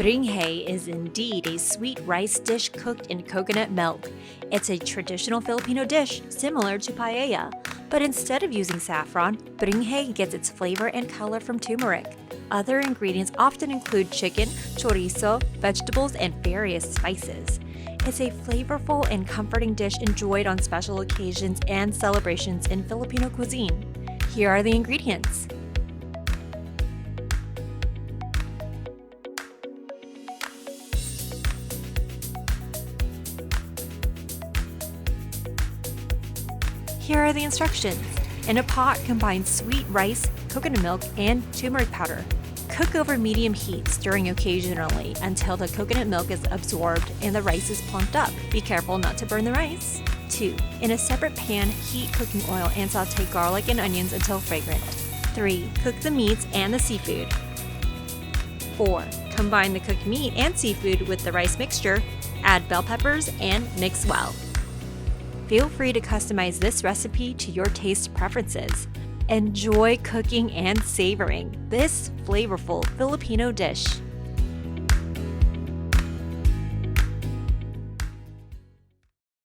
Bringhe is indeed a sweet rice dish cooked in coconut milk. It's a traditional Filipino dish similar to paella, but instead of using saffron, Bringhe gets its flavor and color from turmeric. Other ingredients often include chicken, chorizo, vegetables, and various spices. It's a flavorful and comforting dish enjoyed on special occasions and celebrations in Filipino cuisine. Here are the ingredients. Here are the instructions. In a pot, combine sweet rice, coconut milk, and turmeric powder. Cook over medium heat, stirring occasionally until the coconut milk is absorbed and the rice is plumped up. Be careful not to burn the rice. 2. In a separate pan, heat cooking oil and saute garlic and onions until fragrant. 3. Cook the meats and the seafood. 4. Combine the cooked meat and seafood with the rice mixture, add bell peppers, and mix well. Feel free to customize this recipe to your taste preferences. Enjoy cooking and savoring this flavorful Filipino dish.